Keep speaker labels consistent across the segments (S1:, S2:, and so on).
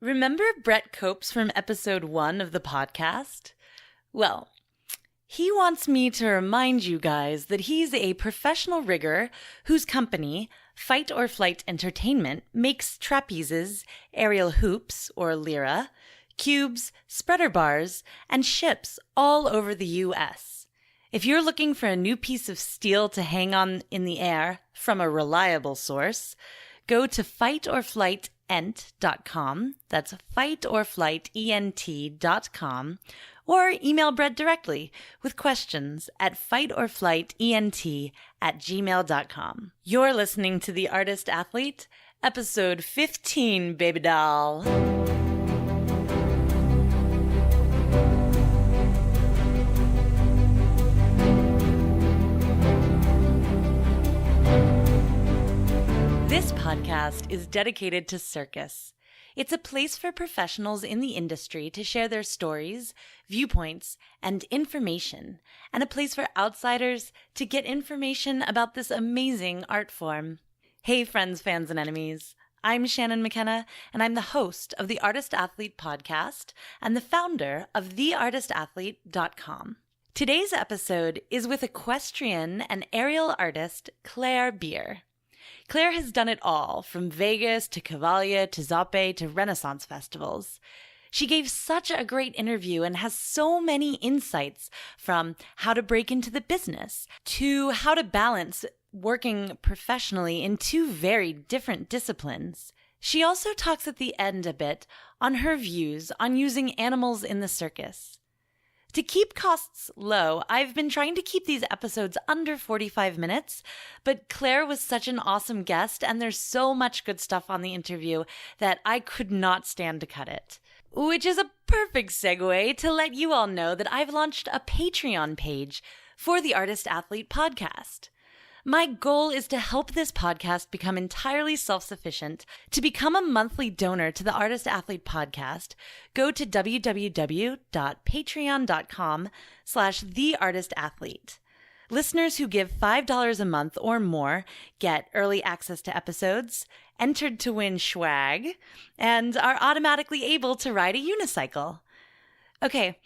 S1: Remember Brett Copes from episode 1 of the podcast? Well, he wants me to remind you guys that he's a professional rigger whose company, Fight or Flight Entertainment, makes trapezes, aerial hoops, or lyra, cubes, spreader bars, and ships all over the U.S. If you're looking for a new piece of steel to hang on in the air from a reliable source, go to fightorflightent.com, that's fightorflightent.com, or email Brett directly with questions at fightorflightent@gmail.com. You're listening to The Artist Athlete, episode 15, baby doll. This podcast is dedicated to circus. It's a place for professionals in the industry to share their stories, viewpoints, and information, and a place for outsiders to get information about this amazing art form. Hey friends, fans, and enemies. I'm Shannon McKenna, and I'm the host of the Artist Athlete podcast and the founder of theartistathlete.com. Today's episode is with equestrian and aerial artist Claire Beer. Claire has done it all, from Vegas to Cavaglia to Zoppe to Renaissance festivals. She gave such a great interview and has so many insights, from how to break into the business to how to balance working professionally in two very different disciplines. She also talks at the end a bit on her views on using animals in the circus. To keep costs low, I've been trying to keep these episodes under 45 minutes, but Claire was such an awesome guest, and there's so much good stuff on the interview that I could not stand to cut it. Which is a perfect segue to let you all know that I've launched a Patreon page for the Artist Athlete podcast. My goal is to help this podcast become entirely self-sufficient. To become a monthly donor to the Artist Athlete podcast, go to www.patreon.com/theartistathlete. Listeners who give $5 a month or more get early access to episodes, entered to win swag, and are automatically able to ride a unicycle. Okay,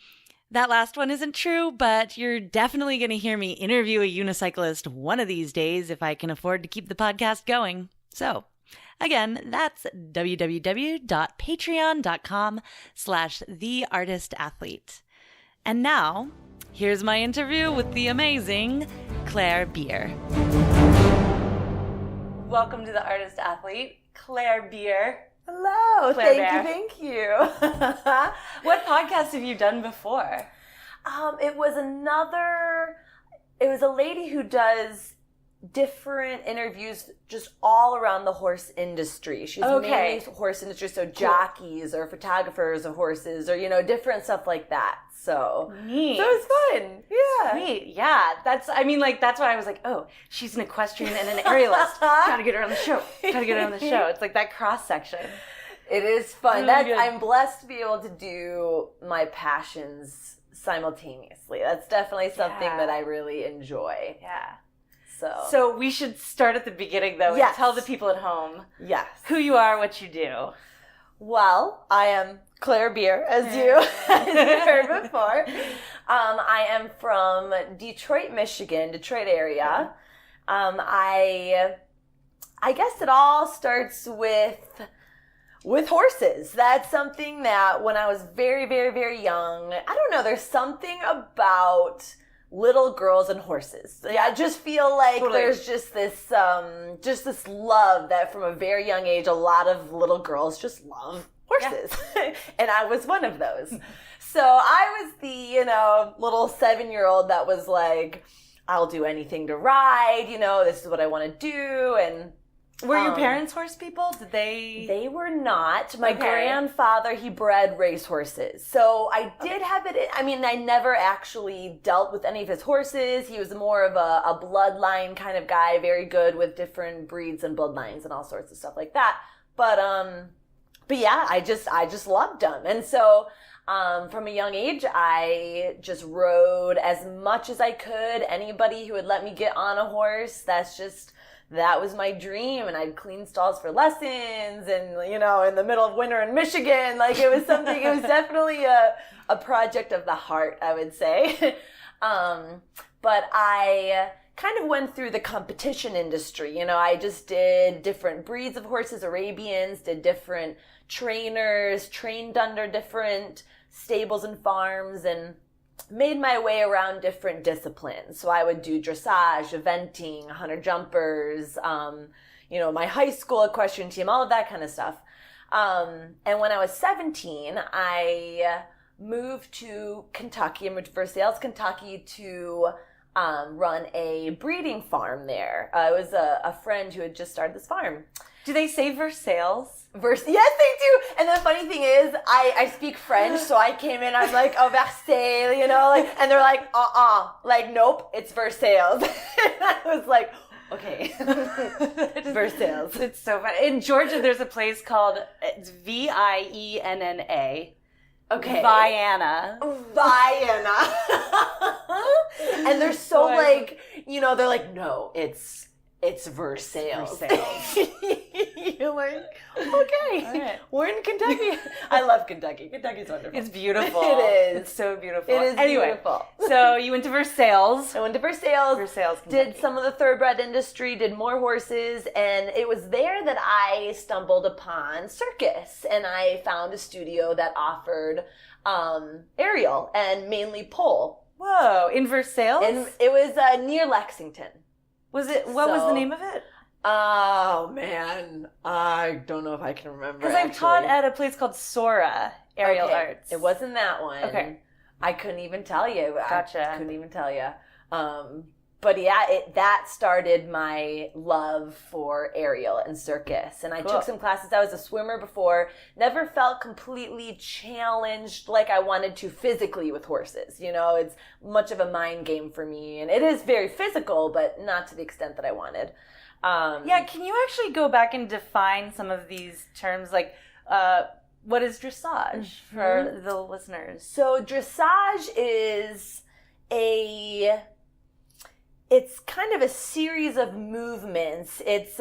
S1: that last one isn't true, but you're definitely going to hear me interview a unicyclist one of these days if I can afford to keep the podcast going. So, again, that's www.patreon.com/theartistathlete. And now, here's my interview with the amazing Claire Beer. Welcome to the Artist Athlete, Claire Beer.
S2: Hello,
S1: Claire
S2: thank you.
S1: What podcast have you done before?
S2: It was a lady who does different interviews just all around the horse industry. She's mainly horse industry, so jockeys or photographers of horses or, different stuff like that. So,
S1: Neat.
S2: So it was fun. Yeah.
S1: Sweet. Yeah. That's why I was like, oh, she's an equestrian and an aerialist. Gotta get her on the show. It's like that cross section.
S2: It is fun.
S1: Really good.
S2: I'm blessed to be able to do my passions simultaneously. That's definitely something that I really enjoy.
S1: Yeah.
S2: So
S1: we should start at the beginning, though,
S2: yes.
S1: and tell the people at home who you are, what you do.
S2: Well, I am Claire Beer, as you heard before. I am from Detroit, Michigan, Detroit area. I guess it all starts with horses. That's something that when I was very, very, very young, I don't know, there's something about little girls and horses. I just feel like there's just this love that from a very young age, a lot of little girls just love horses. Yeah. And I was one of those. So I was the, little 7-year-old that was like, I'll do anything to ride, this is what I want to do. And
S1: were your parents horse people? Did they?
S2: They were not. My grandfather, he bred racehorses. So I did have it. I never actually dealt with any of his horses. He was more of a bloodline kind of guy, very good with different breeds and bloodlines and all sorts of stuff like that. But yeah, I just loved them. And so from a young age, I just rode as much as I could. Anybody who would let me get on a horse, that was my dream. And I'd clean stalls for lessons and, you know, in the middle of winter in Michigan, like it was something, it was definitely a project of the heart, I would say. But I kind of went through the competition industry. You know, I just did different breeds of horses, Arabians, did different trainers, trained under different stables and farms, and made my way around different disciplines. So I would do dressage, eventing, hunter jumpers, you know, my high school equestrian team, all of that kind of stuff. And when I was 17, I moved to Kentucky. I moved to Versailles, Kentucky to run a breeding farm there. It was a friend who had just started this farm.
S1: Do they say Versailles?
S2: Yes, they do. And the funny thing is, I speak French, so I came in, I'm like, oh, Versailles, you know, like, and they're like, like, nope, it's Versailles. And I was like, okay, Versailles.
S1: It's so fun. In Georgia, there's a place called, it's Vienna.
S2: Okay.
S1: Vienna.
S2: And they're so like, you know, they're like, no, it's Versailles. You're like, okay, right. We're in Kentucky. I love Kentucky. Kentucky's wonderful.
S1: It's beautiful.
S2: It is.
S1: It's so beautiful.
S2: It is beautiful.
S1: So you went to Versailles.
S2: I went to Versailles.
S1: Kentucky.
S2: Did some of the thoroughbred industry, did more horses, and it was there that I stumbled upon circus, and I found a studio that offered aerial and mainly pole.
S1: Whoa, in Versailles?
S2: And it was near Lexington.
S1: Was it? What was the name of it?
S2: Oh man, I don't know if I can remember.
S1: Because I've taught at a place called Sora Aerial Arts.
S2: It wasn't that one.
S1: Okay,
S2: I couldn't even tell you.
S1: Gotcha.
S2: I couldn't even tell you. But yeah, that started my love for aerial and circus. And I took some classes. I was a swimmer before. Never felt completely challenged like I wanted to physically with horses. You know, it's much of a mind game for me. And it is very physical, but not to the extent that I wanted.
S1: Yeah, can you actually go back and define some of these terms? Like, what is dressage for the listeners?
S2: So dressage is it's kind of a series of movements. It's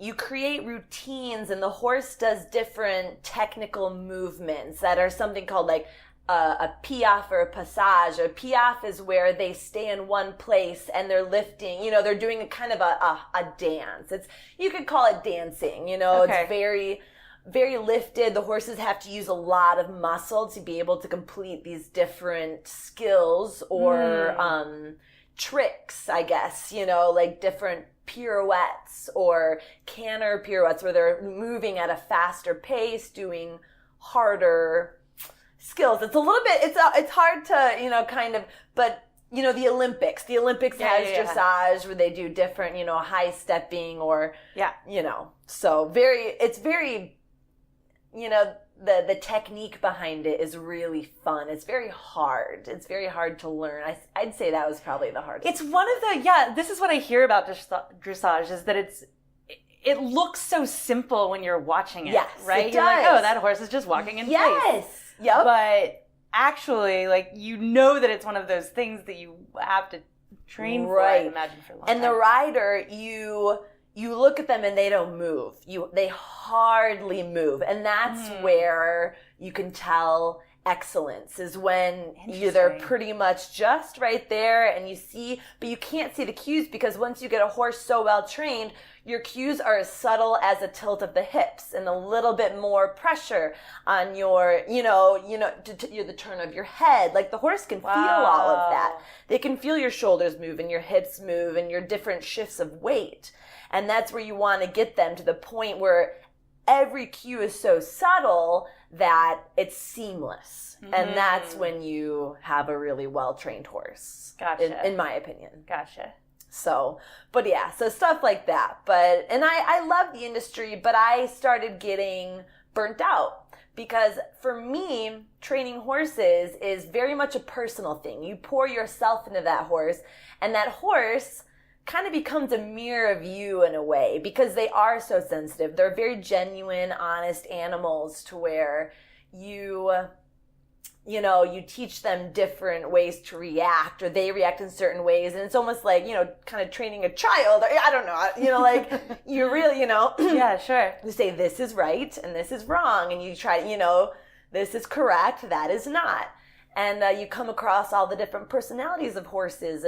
S2: you create routines, and the horse does different technical movements that are something called like a piaffe or a passage. A piaffe is where they stay in one place and they're lifting. You know, they're doing a kind of a dance. You could call it dancing. You know, It's very, very lifted. The horses have to use a lot of muscle to be able to complete these different skills or tricks, I guess, you know, like different pirouettes or canter pirouettes where they're moving at a faster pace, doing harder skills. It's a little bit, it's hard to, you know, kind of, but, you know, the Olympics has dressage where they do different, you know, high stepping or, you know, so it's very, you know, the technique behind it is really fun. It's very hard. It's very hard to learn. I'd say that was probably the hardest.
S1: It's one of the, this is what I hear about dressage is that it looks so simple when you're watching it, right? You're like, oh, that horse is just walking in place.
S2: Yep.
S1: But actually, like, you know that it's one of those things that you have to train for, I imagine, for a long time.
S2: And the rider, you look at them and they don't move. They hardly move. And that's where you can tell excellence is when they're pretty much just right there and you see, but you can't see the cues because once you get a horse so well trained, your cues are as subtle as a tilt of the hips and a little bit more pressure on your, the turn of your head. Like the horse can feel all of that. They can feel your shoulders move and your hips move and your different shifts of weight. And that's where you want to get them to the point where every cue is so subtle that it's seamless. And that's when you have a really well-trained horse.
S1: Gotcha.
S2: In my opinion.
S1: Gotcha.
S2: So, but yeah, so stuff like that. And I love the industry, but I started getting burnt out because for me, training horses is very much a personal thing. You pour yourself into that horse and that horse kind of becomes a mirror of you in a way because they are so sensitive. They're very genuine, honest animals to where you you teach them different ways to react, or they react in certain ways. And it's almost like, kind of training a child, or I don't know, like you really,
S1: Yeah, sure.
S2: You say this is right and this is wrong. And you try, this is correct, that is not. And you come across all the different personalities of horses,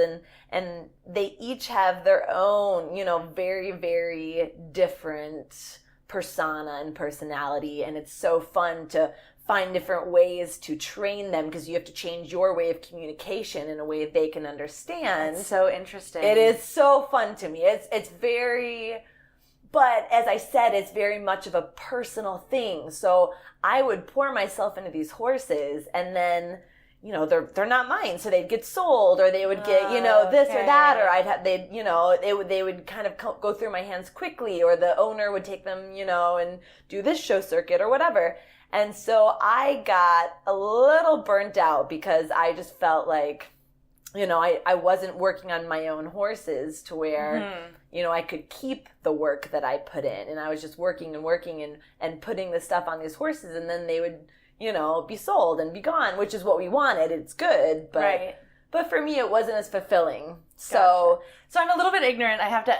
S2: and they each have their own, very, very different persona and personality. And it's so fun to find different ways to train them, because you have to change your way of communication in a way they can understand.
S1: That's so interesting.
S2: It is so fun to me. It's very, but as I said, it's very much of a personal thing. So I would pour myself into these horses, and then they're not mine, so they'd get sold, or they would get this or that, or they would kind of go through my hands quickly, or the owner would take them and do this show circuit or whatever. And so I got a little burnt out, because I just felt like I wasn't working on my own horses to where I could keep the work that I put in, and I was just working and putting the stuff on these horses, and then they would be sold and be gone, which is what we wanted. It's good, but
S1: right.
S2: But for me, it wasn't as fulfilling.
S1: So I'm a little bit ignorant. I have to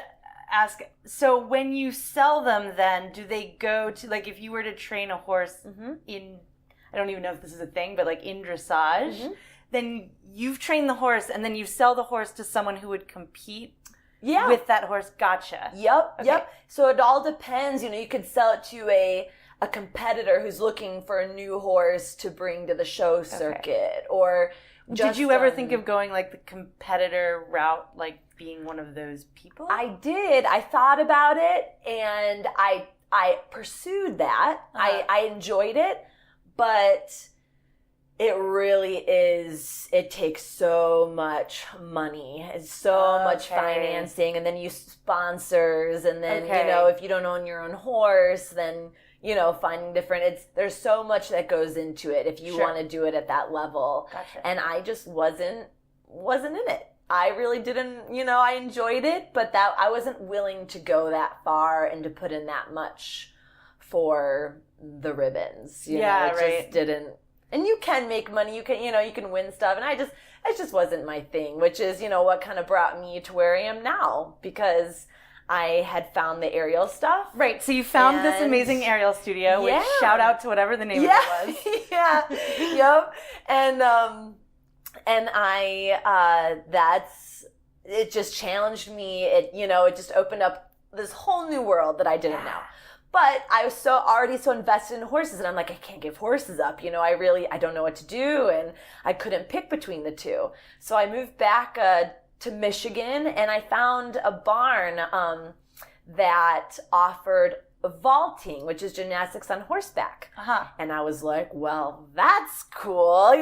S1: ask. So when you sell them, then do they go to, like, if you were to train a horse in, I don't even know if this is a thing, but like in dressage, then you've trained the horse, and then you sell the horse to someone who would compete with that horse. Gotcha.
S2: Yep. So it all depends. You could sell it to a competitor who's looking for a new horse to bring to the show circuit, or
S1: did you ever think of going like the competitor route, like being one of those people?
S2: I did. I thought about it, and I pursued that. I enjoyed it, but it really is, it takes so much money. It's so much financing, and then you sponsors, and then, if you don't own your own horse, then finding different, there's so much that goes into it if you want to do it at that level.
S1: Gotcha.
S2: And I just wasn't in it. I really didn't, I enjoyed it, but that I wasn't willing to go that far and to put in that much for the ribbons. It just didn't. And you can make money, you can win stuff, and it just wasn't my thing, which is, what kind of brought me to where I am now, because I had found the aerial stuff.
S1: Right, so you found this amazing aerial studio, which shout out to whatever the name of it was.
S2: Yep. And I, it just challenged me. It just opened up this whole new world that I didn't know. But I was already so invested in horses, and I'm like, I can't give horses up. I don't know what to do, and I couldn't pick between the two. So I moved back to Michigan, and I found a barn that offered vaulting, which is gymnastics on horseback. And I was like, well, that's cool,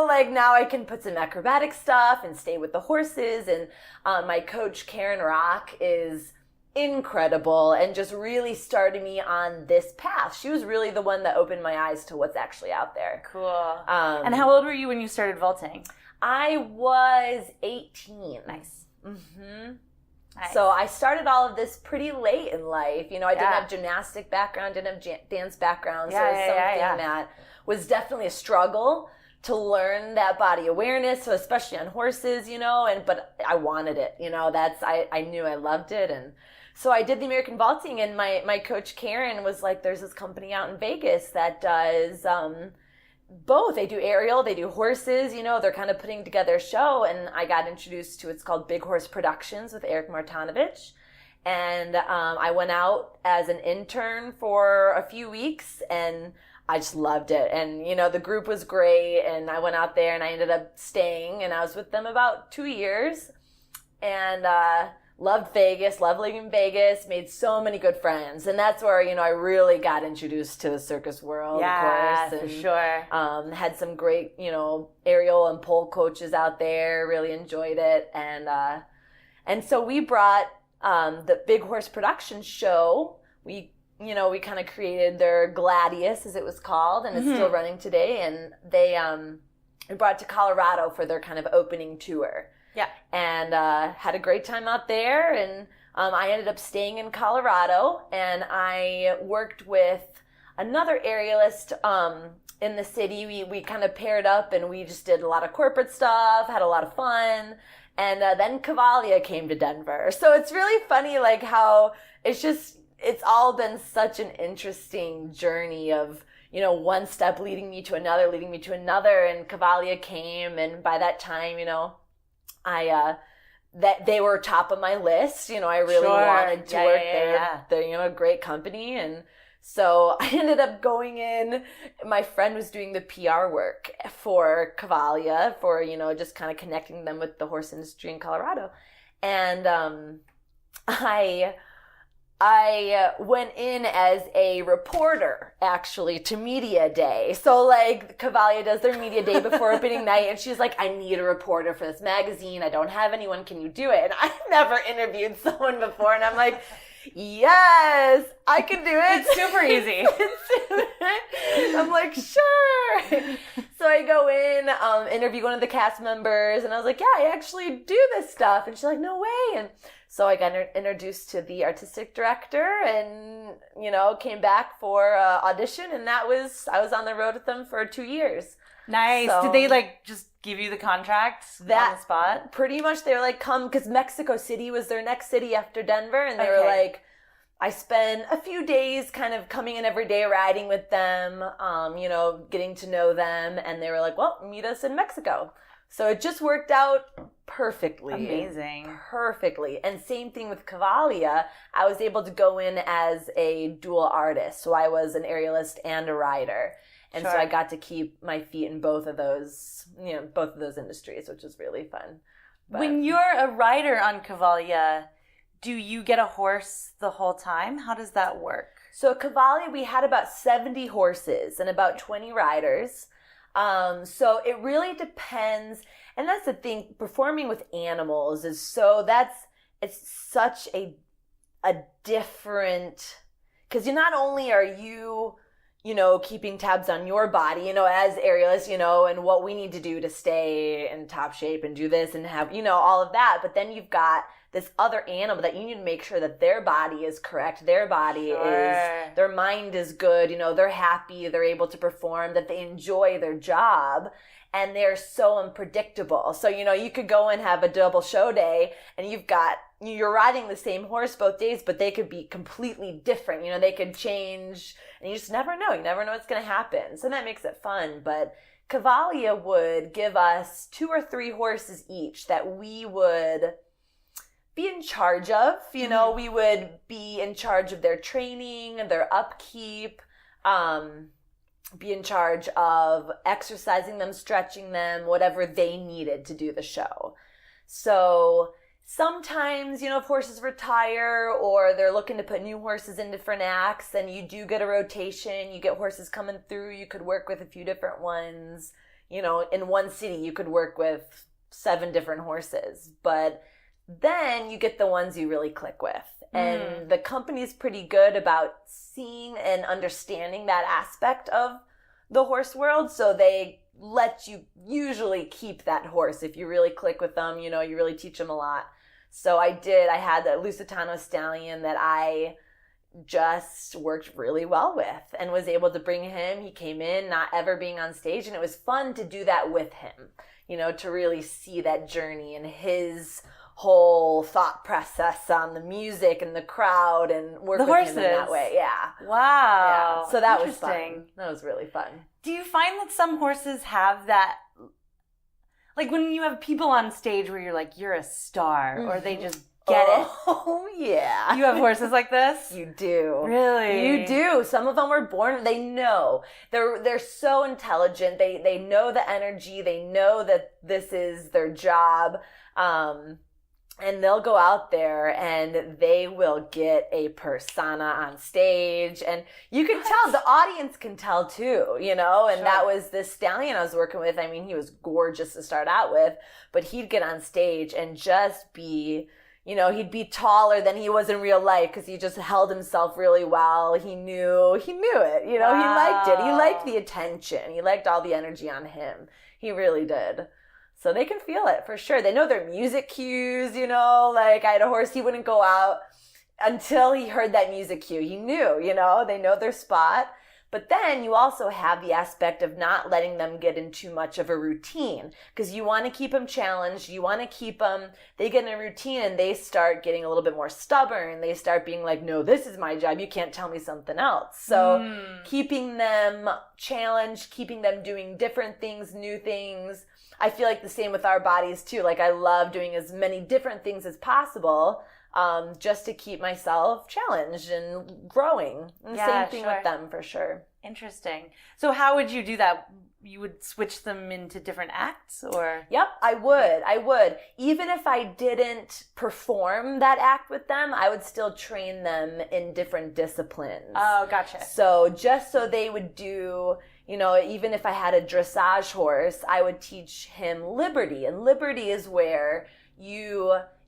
S2: like now I can put some acrobatic stuff and stay with the horses. And my coach, Karen Rock, is incredible and just really started me on this path. She was really the one that opened my eyes to what's actually out there.
S1: Cool. And how old were you when you started vaulting?
S2: I was 18.
S1: Nice.
S2: Nice. So I started all of this pretty late in life. I didn't have gymnastic background, didn't have dance background, so it was something that was definitely a struggle to learn that body awareness, so especially on horses, but I wanted it, I knew I loved it. And so I did the American vaulting, and my coach Karen was like, there's this company out in Vegas that does both. They do aerial, they do horses, they're kind of putting together a show. And I got introduced to, it's called Big Horse Productions with Eric Martinovich. And I went out as an intern for a few weeks, and I just loved it. And, the group was great, and I went out there and I ended up staying, and I was with them about 2 years, and loved Vegas, loved living in Vegas, made so many good friends. And that's where, I really got introduced to the circus world, of course. And,
S1: for sure.
S2: Had some great, aerial and pole coaches out there, really enjoyed it. And so we brought the Big Horse Production show. We kind of created their Gladius, as it was called, and it's still running today. And they brought it to Colorado for their kind of opening tour.
S1: Yeah.
S2: And had a great time out there. And I ended up staying in Colorado, and I worked with another aerialist in the city. We kind of paired up and we just did a lot of corporate stuff, had a lot of fun. And then Cavalia came to Denver. So it's really funny, like how it's all been such an interesting journey of, you know, one step leading me to another, and Cavalia came, and by that time, you know, that they were top of my list. You know, I really wanted to work there. They're, you know, a great company, and so I ended up going in. My friend was doing the PR work for Cavalia, for, you know, just kind of connecting them with the horse industry in Colorado, and I went in as a reporter, actually, to media day. So, like, Cavalia does their media day before opening night, and she's like, I need a reporter for this magazine. I don't have anyone. Can you do it? And I've never interviewed someone before, and I'm like, yes, I can do it.
S1: It's super easy.
S2: I'm like, sure. So I go in, interview one of the cast members, and I was like, yeah, I actually do this stuff. And she's like, no way. And so I got introduced to the artistic director, and, you know, came back for audition, and I was on the road with them for 2 years.
S1: Nice. So, did they, like, just give you the contract on the spot?
S2: Pretty much. They were like, come, because Mexico City was their next city after Denver, and they were like, I spent a few days kind of coming in every day, riding with them, you know, getting to know them, and they were like, well, meet us in Mexico. So it just worked out perfectly.
S1: Amazing.
S2: Perfectly. And same thing with Cavalia. I was able to go in as a dual artist. So I was an aerialist and a rider. And so I got to keep my feet in both of those, you know, both of those industries, which is really fun. But
S1: when you're a rider on Cavalia, do you get a horse the whole time? How does that work?
S2: So at Cavalia, we had about 70 horses and about 20 riders. So it really depends. And that's the thing, performing with animals is it's such a different, because not only are you, you know, keeping tabs on your body, you know, as aerialists, you know, and what we need to do to stay in top shape and do this and have, you know, all of that. But then you've got this other animal that you need to make sure that their body is correct. Their body is, their mind is good. You know, they're happy. They're able to perform, that they enjoy their job. And they're so unpredictable. So, you know, you could go and have a double show day and you're riding the same horse both days, but they could be completely different. You know, they could change and you just never know. You never know what's going to happen. So that makes it fun. But Cavalia would give us 2 or 3 horses each that we would be in charge of. You know, we would be in charge of their training, their upkeep, be in charge of exercising them, stretching them, whatever they needed to do the show. So sometimes, you know, if horses retire or they're looking to put new horses in different acts, then you do get a rotation. You get horses coming through. You could work with a few different ones. You know, in one city, you could work with 7 different horses. But then you get the ones you really click with. And the company's pretty good about seeing and understanding that aspect of the horse world. So they let you usually keep that horse if you really click with them. You know, you really teach them a lot. So I had a Lusitano stallion that I just worked really well with and was able to bring him. He came in not ever being on stage, and it was fun to do that with him, you know, to really see that journey and his whole thought process on the music and the crowd and work with him in that way. Yeah.
S1: Wow.
S2: Yeah. So that was fun. That was really fun.
S1: Do you find that some horses have that, like when you have people on stage where you're like, you're a star, or they just get it?
S2: Oh, yeah.
S1: You have horses like this?
S2: You do.
S1: Really?
S2: You do. Some of them were born, they know. They're so intelligent. They know the energy. They know that this is their job. And they'll go out there and they will get a persona on stage. And you can tell, the audience can tell too, you know, and that was this stallion I was working with. I mean, he was gorgeous to start out with, but he'd get on stage and just be, you know, he'd be taller than he was in real life because he just held himself really well. He knew it, you know, He liked it. He liked the attention. He liked all the energy on him. He really did. So they can feel it for sure. They know their music cues, you know, like I had a horse, he wouldn't go out until he heard that music cue. He knew, you know, they know their spot. But then you also have the aspect of not letting them get in too much of a routine, because you want to keep them challenged. You want to keep them, they get in a routine and they start getting a little bit more stubborn. They start being like, no, this is my job. You can't tell me something else. So keeping them challenged, keeping them doing different things, new things. I feel like the same with our bodies too. Like I love doing as many different things as possible. Just to keep myself challenged and growing. And same thing with them for sure.
S1: Interesting. So how would you do that? You would switch them into different acts or?
S2: Yep, I would. Even if I didn't perform that act with them, I would still train them in different disciplines.
S1: Oh, gotcha.
S2: So just so they would do, even if I had a dressage horse, I would teach him liberty. And liberty is where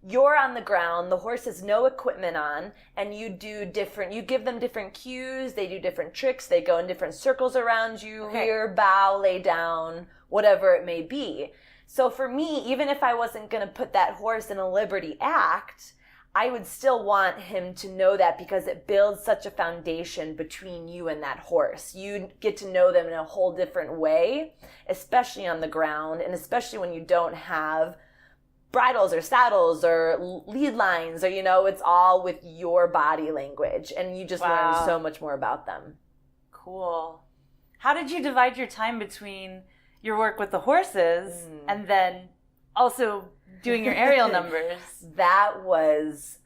S2: you're on the ground, the horse has no equipment on, and you give them different cues, they do different tricks, they go in different circles around you, rear, bow, lay down, whatever it may be. So for me, even if I wasn't going to put that horse in a liberty act, I would still want him to know that, because it builds such a foundation between you and that horse. You get to know them in a whole different way, especially on the ground, and especially when you don't have bridles or saddles or lead lines, or it's all with your body language, and you just learn so much more about them.
S1: Cool. How did you divide your time between your work with the horses and then also doing your aerial numbers?
S2: That was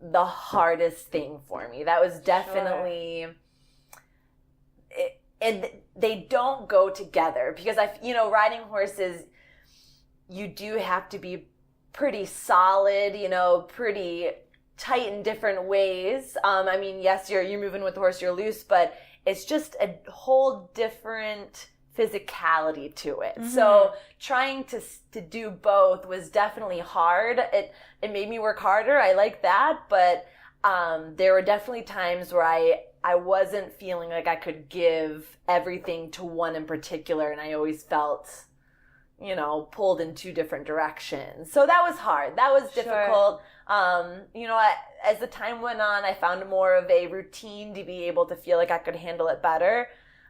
S2: the hardest thing for me. That was definitely and they don't go together, because riding horses, you do have to be pretty solid, pretty tight in different ways. Yes, you're moving with the horse, you're loose, but it's just a whole different physicality to it. Mm-hmm. So trying to do both was definitely hard. It made me work harder. I like that, but there were definitely times where I wasn't feeling like I could give everything to one in particular, and I always felt pulled in two different directions. So that was hard. That was difficult. As the time went on, I found more of a routine to be able to feel like I could handle it better.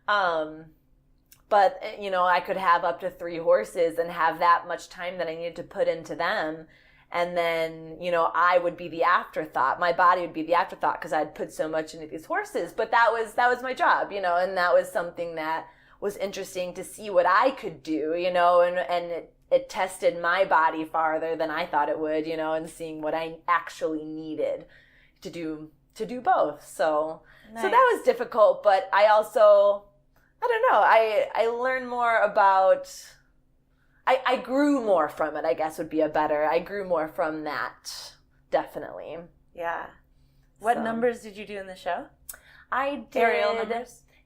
S2: But I could have up to 3 horses and have that much time that I needed to put into them. And then, I would be the afterthought. My body would be the afterthought because I'd put so much into these horses. But that was my job, and that was something that was interesting to see what I could do, and it tested my body farther than I thought it would, and seeing what I actually needed to do both. So that was difficult, but I also, I don't know, I learned more about, I grew more from it, I guess I grew more from that, definitely.
S1: Yeah. What numbers did you do in the show?
S2: I did.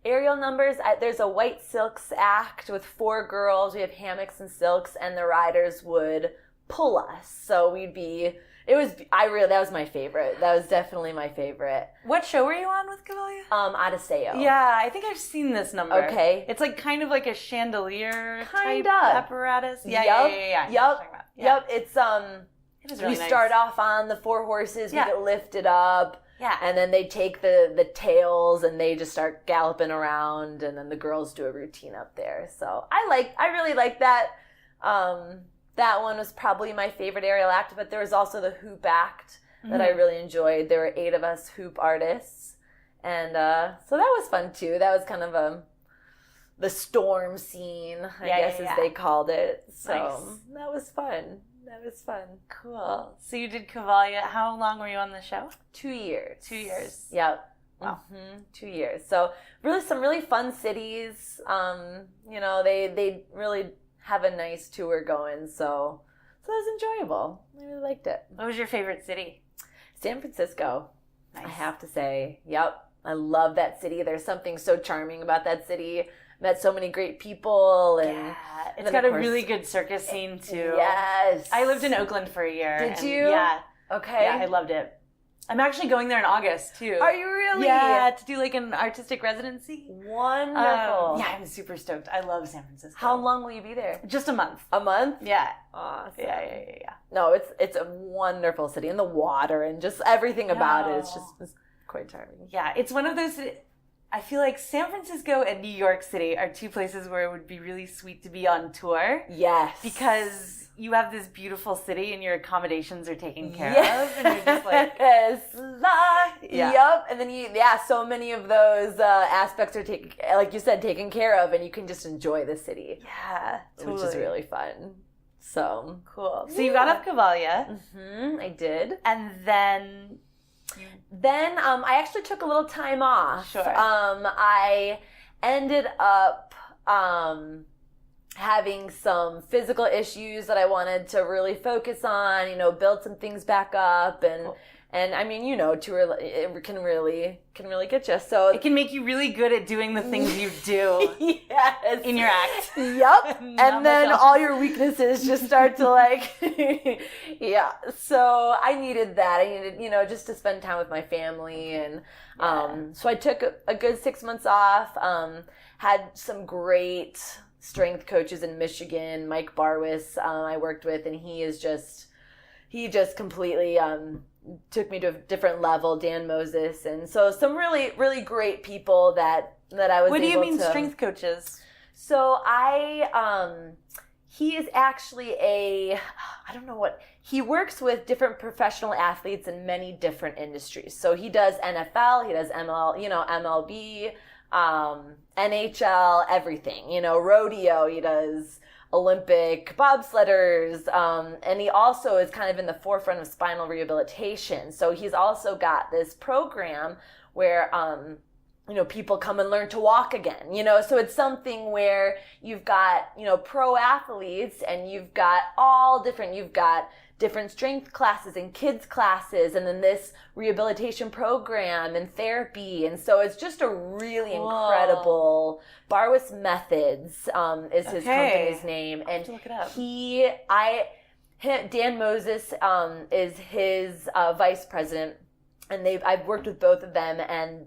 S1: Aerial numbers?
S2: There's a white silks act with 4 girls. We have hammocks and silks, and the riders would pull us. So that was my favorite. That was definitely my favorite.
S1: What show were you on with Cavalia?
S2: Odisseo.
S1: Yeah, I think I've seen this number.
S2: Okay.
S1: It's like kind of like a chandelier
S2: kind
S1: type
S2: of
S1: apparatus.
S2: Yeah. Yep. It's
S1: it is really
S2: we
S1: nice.
S2: start off on the 4 horses. We get lifted up.
S1: Yeah.
S2: And then they take the tails and they just start galloping around, and then the girls do a routine up there. So I really like that. That one was probably my favorite aerial act, but there was also the hoop act that I really enjoyed. There were 8 of us hoop artists. And so that was fun too. That was kind of the storm scene, I guess as they called it. So that was fun. That was fun.
S1: Cool. So you did Cavalia. How long were you on the show?
S2: 2 years.
S1: 2 years.
S2: Yep.
S1: Wow.
S2: 2 years. So really some really fun cities. They really have a nice tour going. So it was enjoyable. I really liked it.
S1: What was your favorite city?
S2: San Francisco.
S1: Nice.
S2: I have to say. Yep. I love that city. There's something so charming about that city. Met so many great people, and
S1: it's got a really good circus scene too.
S2: Yes.
S1: I lived in Oakland for a year.
S2: Did you?
S1: Yeah.
S2: Okay.
S1: Yeah, I loved it. I'm actually going there in August too.
S2: Are you really?
S1: Yeah, to do like an artistic residency.
S2: Wonderful.
S1: Yeah, I'm super stoked. I love San Francisco.
S2: How long will you be there?
S1: Just a month.
S2: A month?
S1: Yeah.
S2: Awesome.
S1: Yeah.
S2: No, it's a wonderful city, and the water and just everything about it. It's quite charming.
S1: Yeah, it's one of those. I feel like San Francisco and New York City are two places where it would be really sweet to be on tour.
S2: Yes.
S1: Because you have this beautiful city and your accommodations are taken care
S2: yes.
S1: of. And you're just like...
S2: Yep. And then so many of those aspects are like you said, taken care of, and you can just enjoy the city.
S1: Yeah, totally.
S2: Which is really fun. So.
S1: Cool. So you got up Cavalia.
S2: Mm-hmm, I did.
S1: And then...
S2: I actually took a little time off.
S1: Sure.
S2: I ended up having some physical issues that I wanted to really focus on, build some things back up, and
S1: cool.
S2: And I mean, tour, it can really get you. So
S1: it can make you really good at doing the things you do.
S2: Yes.
S1: In your act.
S2: Yep. And then all your weaknesses just start to yeah. So I needed that. I needed, just to spend time with my family. And so I took a good 6 months off, had some great strength coaches in Michigan, Mike Barwis, I worked with, and he just completely, took me to a different level, Dan Moses, and so some really, really great people that I was able to...
S1: What do you mean strength coaches?
S2: So he is actually he works with different professional athletes in many different industries. So he does NFL, he does MLB, NHL, everything, rodeo, he does Olympic bobsledders, and he also is kind of in the forefront of spinal rehabilitation. So he's also got this program where, people come and learn to walk again, so it's something where you've got, pro athletes, and you've got different strength classes and kids classes, and then this rehabilitation program and therapy. And so it's just a really incredible... Barwis Methods is his company's name. And
S1: to look it up.
S2: Dan Moses is his vice president, and I've worked with both of them, and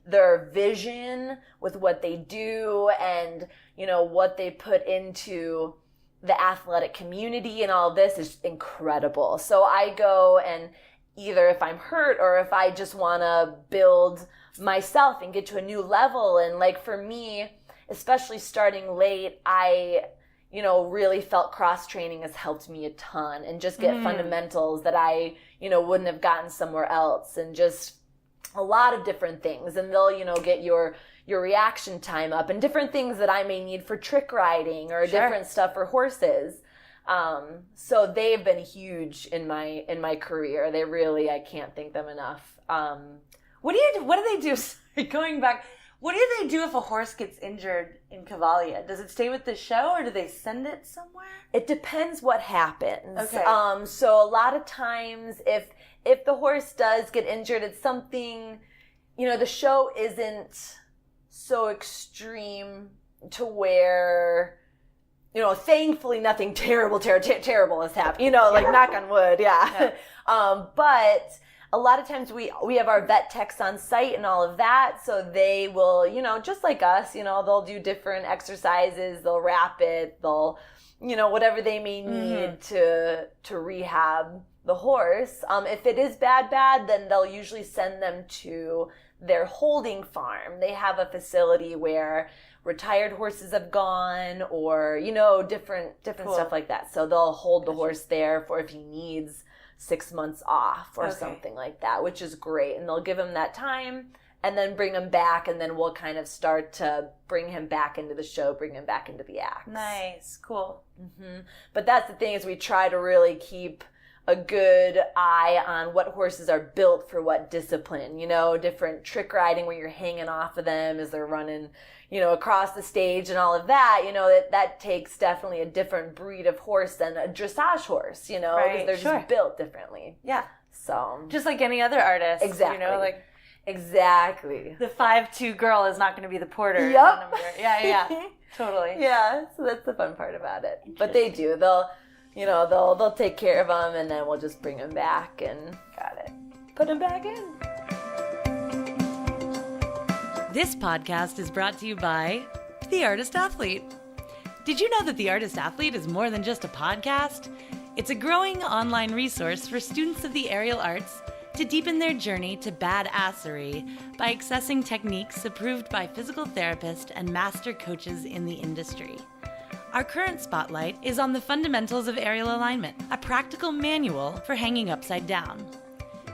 S2: their vision with what they do and, what they put into the athletic community and all of this is incredible. So I go, and either if I'm hurt or if I just want to build myself and get to a new level, and for me, especially starting late, I really felt cross training has helped me a ton, and just get fundamentals that I wouldn't have gotten somewhere else, and just a lot of different things. And they'll get your reaction time up, and different things that I may need for trick riding or different stuff for horses. So they've been huge in my career. They really, I can't thank them enough.
S1: What do they do? Sorry, going back, what do they do if a horse gets injured in Cavalia? Does it stay with the show, or do they send it somewhere?
S2: It depends what happens.
S1: Okay.
S2: So a lot of times, if the horse does get injured, it's something, the show isn't so extreme to where, thankfully nothing terrible has happened. Knock on wood, yeah. But a lot of times we have our vet techs on site and all of that, so they will, just like us, they'll do different exercises, they'll wrap it, they'll, whatever they may need to rehab the horse. If it is bad, then they'll usually send them to their holding farm. They have a facility where retired horses have gone, or, different
S1: cool.
S2: stuff like that. So they'll hold the horse there for if he needs 6 months off or something like that, which is great. And they'll give him that time and then bring him back, and then we'll kind of start to bring him back into the show, bring him back into the acts.
S1: Nice. Cool.
S2: Mm-hmm. But that's the thing, is we try to really keep a good eye on what horses are built for what discipline, different trick riding where you're hanging off of them as they're running, across the stage and all of that, that takes definitely a different breed of horse than a dressage horse, because they're just built differently.
S1: Yeah.
S2: So.
S1: Just like any other artist.
S2: Exactly. Exactly.
S1: The 5'2" girl is not going to be the porter.
S2: Yep.
S1: Yeah. Totally.
S2: Yeah. So that's the fun part about it. But they do. They'll take care of them, and then we'll just bring them back and put them back in.
S1: This podcast is brought to you by The Artist Athlete. Did you know that The Artist Athlete is more than just a podcast? It's a growing online resource for students of the aerial arts to deepen their journey to badassery by accessing techniques approved by physical therapists and master coaches in the industry. Our current spotlight is on the fundamentals of aerial alignment, a practical manual for hanging upside down.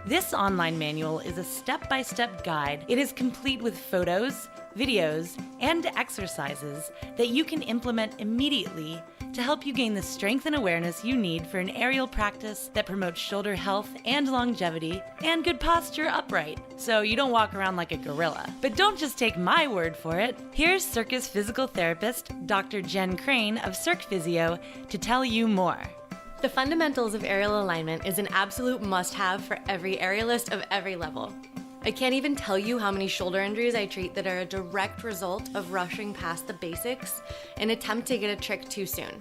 S1: This online manual is a step-by-step guide. It is complete with photos, videos, and exercises that you can implement immediately to help you gain the strength and awareness you need for an aerial practice that promotes shoulder health and longevity and good posture upright, so you don't walk around like a gorilla. But don't just take my word for it. Here's circus physical therapist Dr. Jen Crane of Cirque Physio to tell you more.
S3: The fundamentals of aerial alignment is an absolute must-have for every aerialist of every level. I can't even tell you how many shoulder injuries I treat that are a direct result of rushing past the basics in an attempt to get a trick too soon.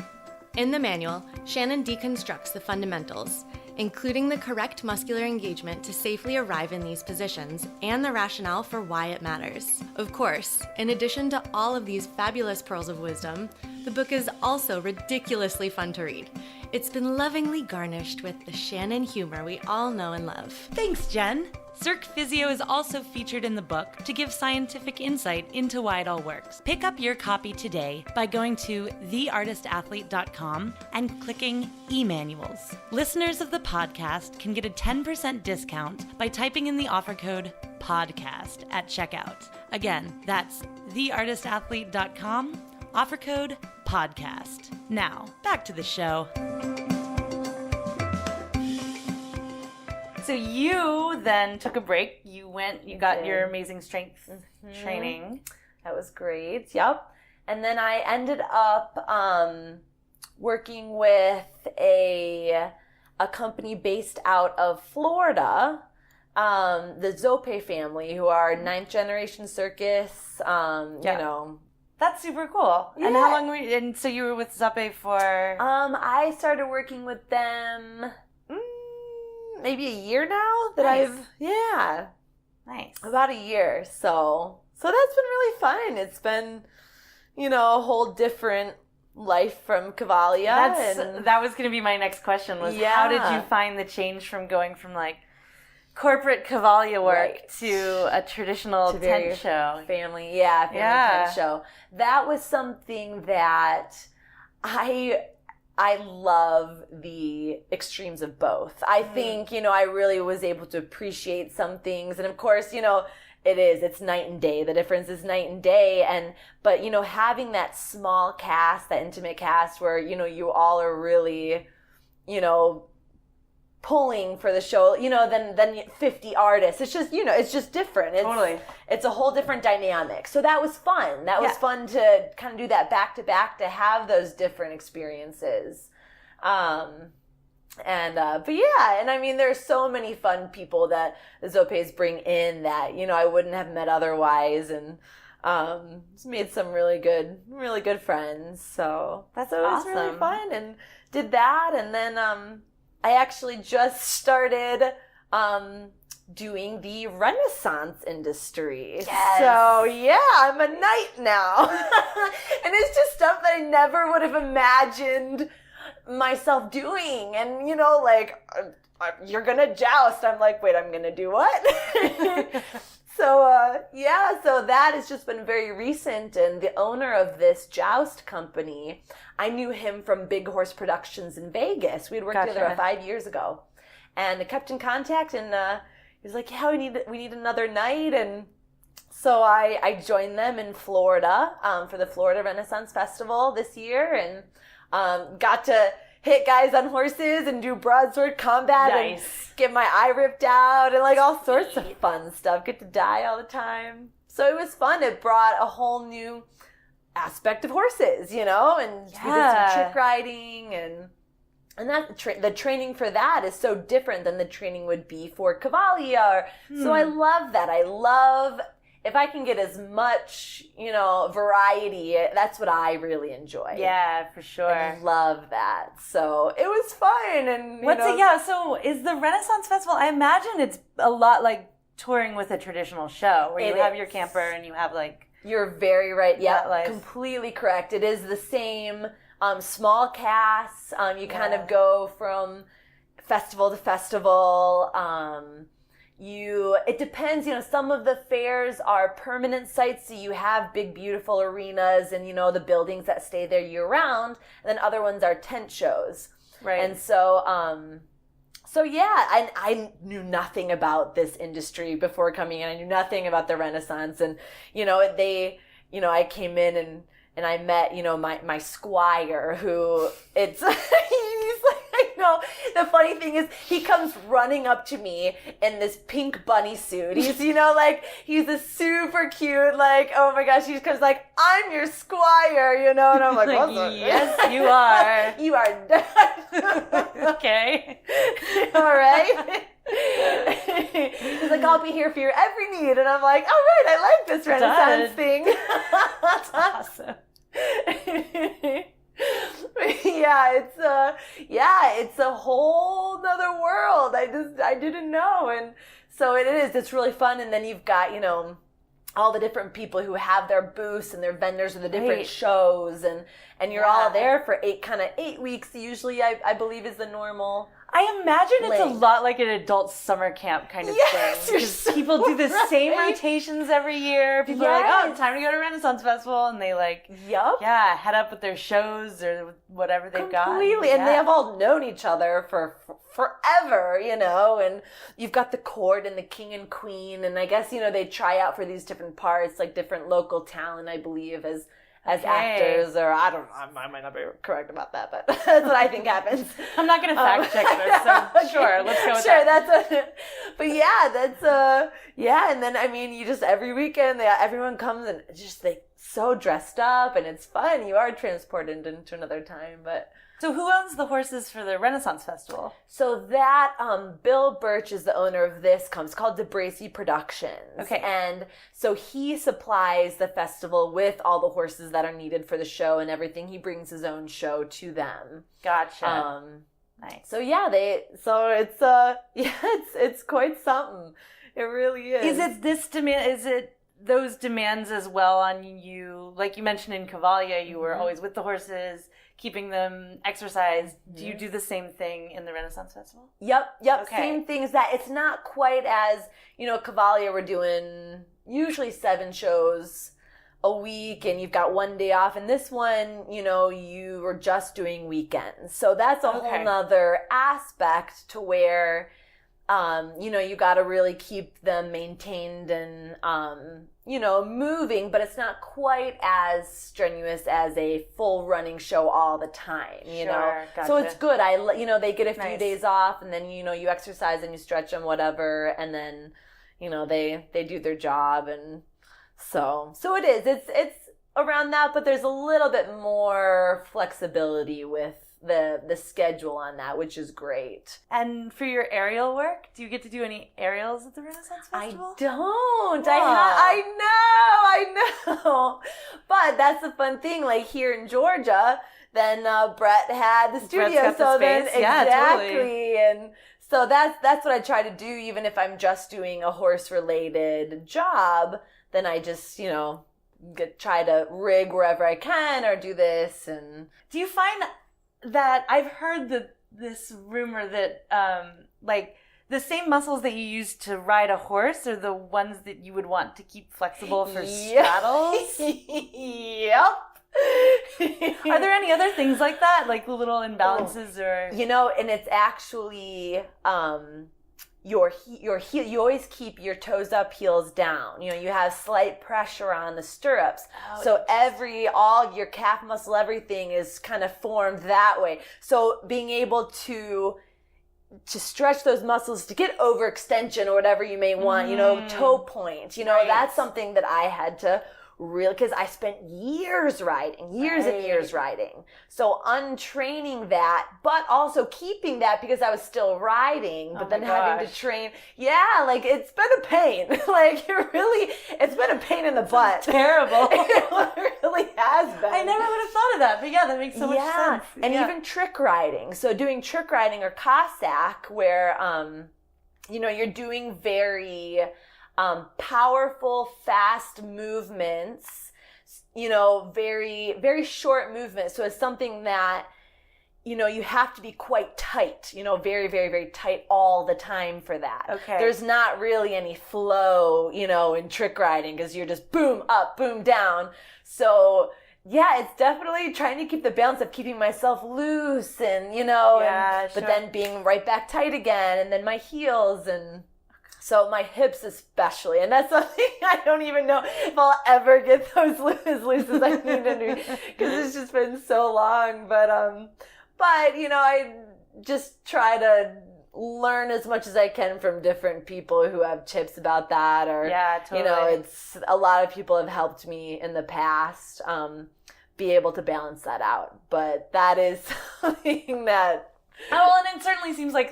S3: In the manual, Shannon deconstructs the fundamentals, including the correct muscular engagement to safely arrive in these positions and the rationale for why it matters. Of course, in addition to all of these fabulous pearls of wisdom, the book is also ridiculously fun to read. It's been lovingly garnished with the Shannon humor we all know and love.
S1: Thanks, Jen. Cirque Physio is also featured in the book to give scientific insight into why it all works. Pick up your copy today by going to theartistathlete.com and clicking e-manuals. Listeners of the podcast can get a 10% discount by typing in the offer code PODCAST at checkout. Again, that's theartistathlete.com, offer code PODCAST. Now, back to the show. So you then took a break. You got your amazing strength training.
S2: That was great. Yep. And then I ended up working with a company based out of Florida, the SOAP family, who are 9th generation circus. You know,
S1: that's super cool.
S2: Yeah.
S1: And how long were you? And so you were with SOAP for?
S2: I started working with them. Maybe a year now that
S1: Nice. Nice.
S2: About a year. So that's been really fun. It's been, a whole different life from Cavalia.
S1: That was going to be my next question was how did you find the change from going from like corporate Cavalia work to a traditional tent show?
S2: Family tent show. That was something that I love the extremes of both. I think, I really was able to appreciate some things. And of course, it's night and day. The difference is night and day. But having that small cast, that intimate cast where, you all are really, pulling for the show, than 50 artists. It's just, it's just different. It's a whole different dynamic. So that was fun. That was fun to kind of do that back to back, to have those different experiences. And I mean, there's so many fun people that the Zopes bring in that, I wouldn't have met otherwise. And, just made some really good friends. So
S1: that's
S2: awesome. It was really fun and did that. And then, I actually just started doing the Renaissance industry.
S1: Yes.
S2: So, I'm a knight now. And it's just stuff that I never would have imagined myself doing. And, you're going to joust. I'm like, wait, I'm going to do what? So that has just been very recent. And the owner of this joust company, I knew him from Big Horse Productions in Vegas. We had worked together 5 years ago. And I kept in contact, and he was like, we need another night. And so I joined them in Florida for the Florida Renaissance Festival this year, and got to hit guys on horses and do broadsword combat and get my eye ripped out and all sorts of fun stuff. Get to die all the time. So it was fun. It brought a whole new aspect of horses, and we did some trick riding and that the training for that is so different than the training would be for Cavalia. So I love that. I love if I can get as much, variety, that's what I really enjoy.
S1: Yeah, for sure.
S2: I love that. So it was fun. And
S1: so is the Renaissance Festival, I imagine it's a lot like touring with a traditional show where you have your camper and you have
S2: You're very right. Yeah, completely correct. It is the same small casts. You kind of go from festival to festival. it depends, some of the fairs are permanent sites, so you have big, beautiful arenas and, the buildings that stay there year round, and then other ones are tent shows.
S1: Right.
S2: And so, I knew nothing about this industry before coming in. I knew nothing about the Renaissance, and, I came in and I met, my squire, who he's like, the funny thing is he comes running up to me in this pink bunny suit. He's, he's a super cute, oh my gosh, he just comes like, I'm your squire, and I'm like, what's up?
S1: Yes, you are.
S2: You are
S1: Okay.
S2: All right. He's like, I'll be here for your every need. And I'm like, all right, I like this Renaissance thing.
S1: That's awesome.
S2: It's a whole nother world. I didn't know. And so it's really fun. And then you've got, all the different people who have their booths and their vendors and the different shows, and you're all there for 8 weeks usually, I believe is the normal.
S1: I imagine it's a lot like an adult summer camp kind of thing. Because people do the same rotations every year. People are like, oh, time to go to Renaissance Festival. And they head up with their shows or whatever they've got.
S2: Completely. And they have all known each other for forever, and you've got the court and the king and queen. And I guess, they try out for these different parts, like different local talent, I believe, as actors, or I don't know, I might not be correct about that, but that's what I think happens.
S1: I'm not going to fact check this, so sure, let's go with that.
S2: And then, you just, every weekend, everyone comes and just, so dressed up, and it's fun. You are transported into another time, but...
S1: So who owns the horses for the Renaissance Festival?
S2: So that, Bill Birch is the owner of this. It's called DeBracy Productions.
S1: Okay.
S2: And so he supplies the festival with all the horses that are needed for the show and everything. He brings his own show to them.
S1: Gotcha. Nice.
S2: So it's quite something. It really is.
S1: Is it those demands as well on you? Like you mentioned in Cavalia, you were always with the horses, keeping them exercised. Do you do the same thing in the Renaissance Festival?
S2: Yep.
S1: Okay.
S2: Same thing as that. It's not quite as, Cavalia, we're doing usually 7 shows a week and you've got one day off. And this one, you were just doing weekends. So that's a whole nother aspect to where, you got to really keep them maintained and, moving, but it's not quite as strenuous as a full running show all the time, know?
S1: Gotcha.
S2: So it's good. They get a few days off and then, you exercise and you stretch them, whatever. And then, they do their job. And so it is, it's around that, but there's a little bit more flexibility with the schedule on that, which is great.
S1: And for your aerial work, do you get to do any aerials at the Renaissance Festival?
S2: I don't. I know. But that's the fun thing. Like here in Georgia, then Brett had the studio.
S1: So then
S2: exactly.
S1: Totally.
S2: And so that's what I try to do. Even if I'm just doing a horse related job, then I just try to rig wherever I can or do this. And
S1: do you find that I've heard this rumor that the same muscles that you use to ride a horse are the ones that you would want to keep flexible for straddles?
S2: Yep.
S1: Are there any other things like that, like little imbalances or?
S2: And it's actually your heel. You always keep your toes up, heels down. You have slight pressure on the stirrups. Oh, so all your calf muscle, everything is kind of formed that way. So being able to stretch those muscles to get overextension or whatever you may want, toe point, that's something that I had to because I spent years riding. So untraining that, but also keeping that because I was still riding, but then having to train. Yeah, it's been a pain. It's been a pain in the butt.
S1: Terrible.
S2: It really has been.
S1: I never would have thought of that, but that makes so much sense.
S2: And even trick riding. So doing trick riding or Cossack where, you're doing very powerful, fast movements, very, very short movements. So it's something that, you have to be quite tight, very, very, very tight all the time for that.
S1: Okay.
S2: There's not really any flow, in trick riding because you're just boom up, boom down. So yeah, it's definitely trying to keep the balance of keeping myself loose and, but then being right back tight again, and then my heels, and so my hips especially. And that's something I don't even know if I'll ever get those as loose as I need to be, because it's just been so long. But I just try to learn as much as I can from different people who have tips about that, or it's a lot of people have helped me in the past be able to balance that out. But that is something that
S1: and it certainly seems like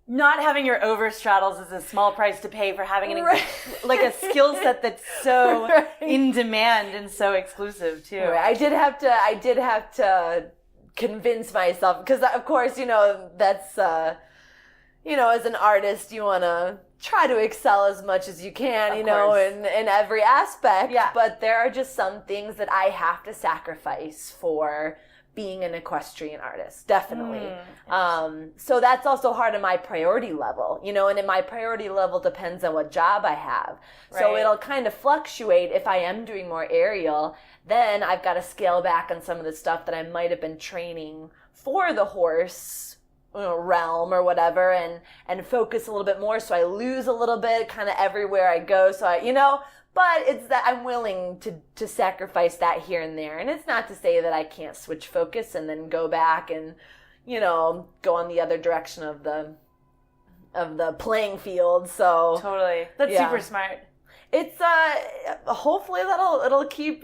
S1: not having your overstraddles is a small price to pay for having a skill set that's so in demand and so exclusive too.
S2: Right. I did have to convince myself, because of course, that's as an artist, you want to try to excel as much as you can, in every aspect.
S1: Yeah.
S2: But there are just some things that I have to for being an equestrian artist, definitely. So that's also hard in my priority level, and in my priority level depends on what job I have. Right. So it'll kind of fluctuate. If I am doing more aerial, then I've got to scale back on some of the stuff that I might have been training for the horse realm or whatever, and focus a little bit more. So I lose a little bit kind of everywhere I go. So but it's that I'm willing to sacrifice that here and there. And it's not to say that I can't switch focus and then go back and, go on the other direction of the playing field. So
S1: totally. That's super smart.
S2: It's, hopefully it'll keep,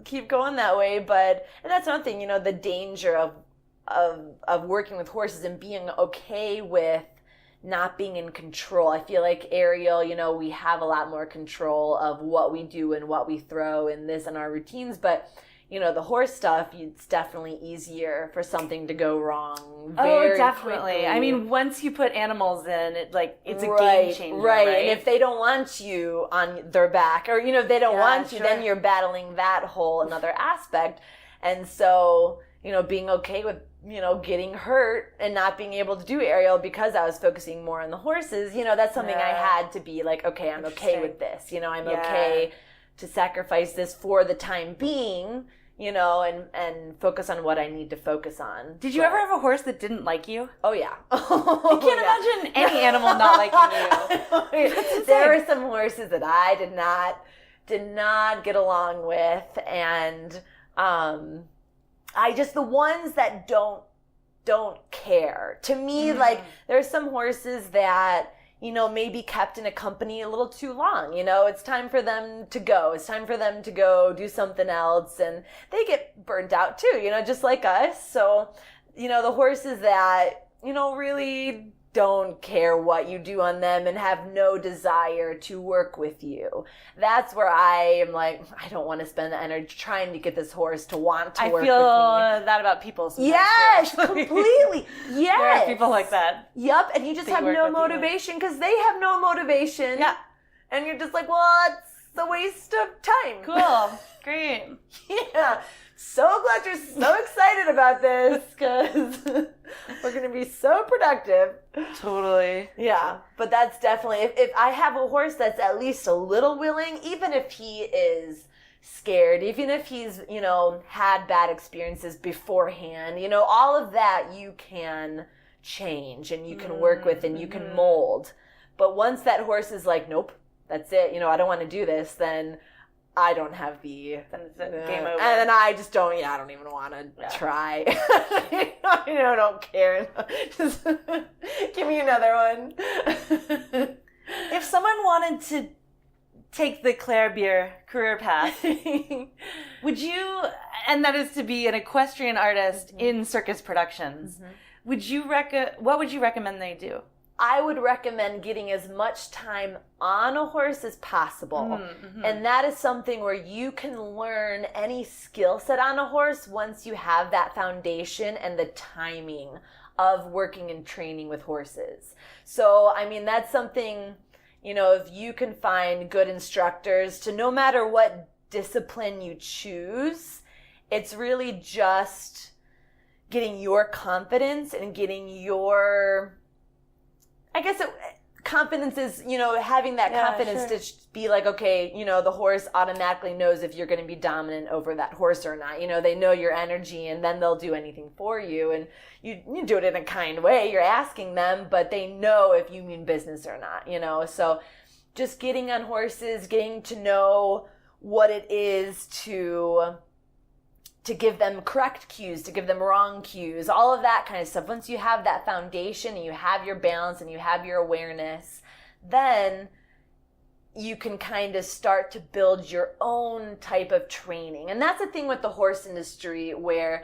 S2: keep going that way. But, and that's one thing, the danger of working with horses and being okay with not being in control. I feel like aerial, we have a lot more control of what we do and what we throw in this and our routines, but the horse stuff, it's definitely easier for something to go wrong very
S1: definitely
S2: quickly.
S1: I mean, once you put animals in, it's a game changer,
S2: right? And if they don't want you on their back, or if they don't want you, then you're battling that whole another aspect. And so being okay with getting hurt and not being able to do aerial because I was focusing more on the horses, that's something I had to be like, okay, I'm okay with this. I'm okay to sacrifice this for the time being, and focus on what I need to focus on.
S1: Did you ever have a horse that didn't like you?
S2: Oh, yeah.
S1: I can't imagine any animal not liking you.
S2: There were some horses that I did not get along with, and the ones that don't care. To me, there's some horses that, maybe kept in a company a little too long. It's time for them to go. It's time for them to go do something else. And they get burnt out too, just like us. So, the horses that, really don't care what you do on them and have no desire to work with you. That's where I am like, I don't want to spend the energy trying to get this horse to want to work with me.
S1: I feel that about people sometimes.
S2: Yes, completely. Yes.
S1: There are people like that.
S2: Yep, and you just have no motivation because they have no motivation.
S1: Yeah.
S2: And you're just like, well, it's a waste of time.
S1: Cool. Great.
S2: Yeah. So glad you're so excited about this, because we're going to be so productive.
S1: Totally.
S2: Yeah, but that's definitely, if I have a horse that's at least a little willing, even if he is scared, even if he's, had bad experiences beforehand, all of that you can change and you can work with and you can mold. But once that horse is like, nope, that's it, I don't want to do this, then I don't have the
S1: game over.
S2: And then I just don't even want to try. Don't care. Just give me another one.
S1: If someone wanted to take the Claire Beer career path, would you, and that is to be an equestrian artist in circus productions, what would you recommend they do?
S2: I would recommend getting as much time on a horse as possible. And that is something where you can learn any skill set on a horse once you have that foundation and the timing of working and training with horses. So, that's something, if you can find good instructors to no matter what discipline you choose, it's really just getting your confidence and getting your, confidence is, having that confidence to be like, okay, the horse automatically knows if you're going to be dominant over that horse or not. They know your energy, and then they'll do anything for you. And you do it in a kind way. You're asking them, but they know if you mean business or not, So just getting on horses, getting to know what it is to give them correct cues, to give them wrong cues, all of that kind of stuff. Once you have that foundation and you have your balance and you have your awareness, then you can kind of start to build your own type of training. And that's the thing with the horse industry, where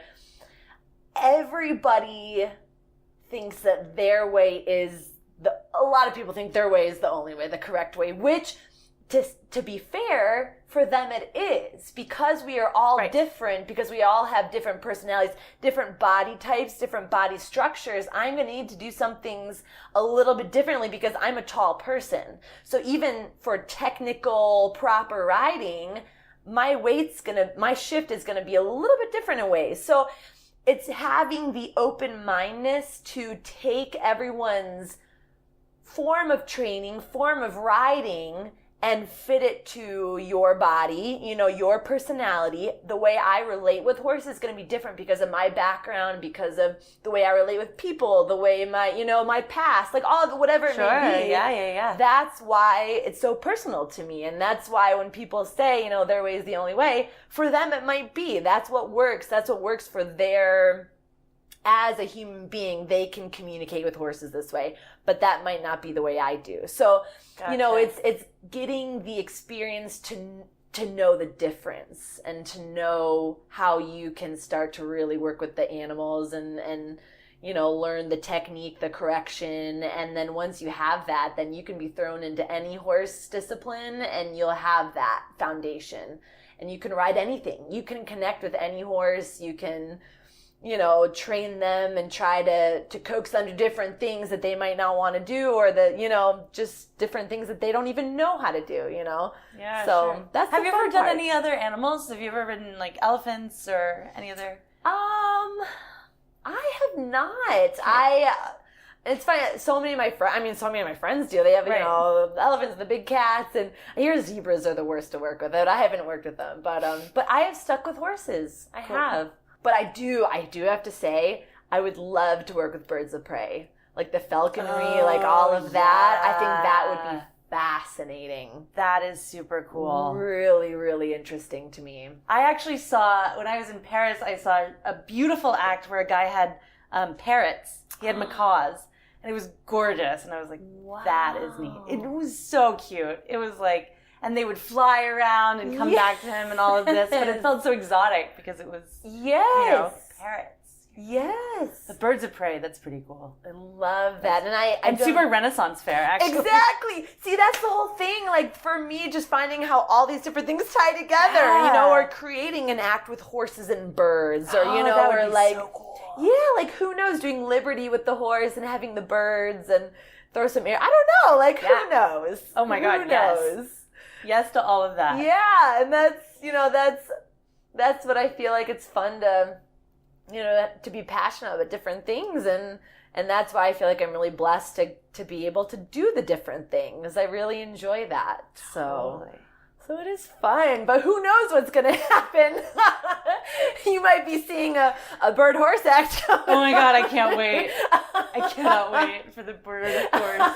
S2: everybody thinks that their way is a lot of people think their way is the only way, the correct way, which to be fair, for them it is, because we are all different, because we all have different personalities, different body types, different body structures. I'm going to need to do some things a little bit differently because I'm a tall person. So even for technical, proper riding, my shift is going to be a little bit different in ways. So it's having the open-mindedness to take everyone's form of training, form of riding, and fit it to your body, your personality. The way I relate with horses is going to be different because of my background, because of the way I relate with people, the way my past, like all of whatever it may be.
S1: Yeah.
S2: That's why it's so personal to me. And that's why when people say, their way is the only way, for them it might be. That's what works. That's what works for their, as a human being, they can communicate with horses this way, but that might not be the way I do. So,
S1: Gotcha.
S2: It's getting the experience to know the difference and to know how you can start to really work with the animals and learn the technique, the correction. And then once you have that, then you can be thrown into any horse discipline and you'll have that foundation and you can ride anything. You can connect with any horse. You can train them and try to coax them to different things that they might not want to do, or that, just different things that they don't even know how to do,
S1: Yeah,
S2: So
S1: sure.
S2: that's
S1: Have
S2: the
S1: you
S2: fun
S1: ever done
S2: part.
S1: any other animals? Have you ever ridden like elephants or any other?
S2: I have not. It's funny, so many of my friends do. They have, the elephants, the big cats, and I hear zebras are the worst to work with. I haven't worked with them, but I have stuck with horses. I have. But I do have to say, I would love to work with birds of prey. Like the falconry, like all of that. I think that would be fascinating.
S1: That is super cool.
S2: Really, really interesting to me.
S1: I actually saw, when I was in Paris, I saw a beautiful act where a guy had parrots. He had macaws. And it was gorgeous. And I was like, that is neat. It was so cute. It was like, and they would fly around and come back to him and all of this. But it felt so exotic because it was, parrots.
S2: Yes.
S1: The birds of prey, that's pretty cool.
S2: I love that.
S1: And super Renaissance fair, actually.
S2: Exactly. See, that's the whole thing. Like, for me, just finding how all these different things tie together, or creating an act with horses and birds, or,
S1: that would
S2: or
S1: be
S2: like,
S1: so cool.
S2: like, who knows, doing Liberty with the horse and having the birds and throw some air. I don't know. Like, who knows?
S1: Oh my God,
S2: who knows?
S1: Yes to all of that.
S2: Yeah, and that's what I feel like it's fun to, to be passionate about different things, and that's why I feel like I'm really blessed to be able to do the different things. I really enjoy that. So it is fun, but who knows what's going to happen? You might be seeing a bird horse act.
S1: Oh my God, I can't wait. I cannot wait for the bird horse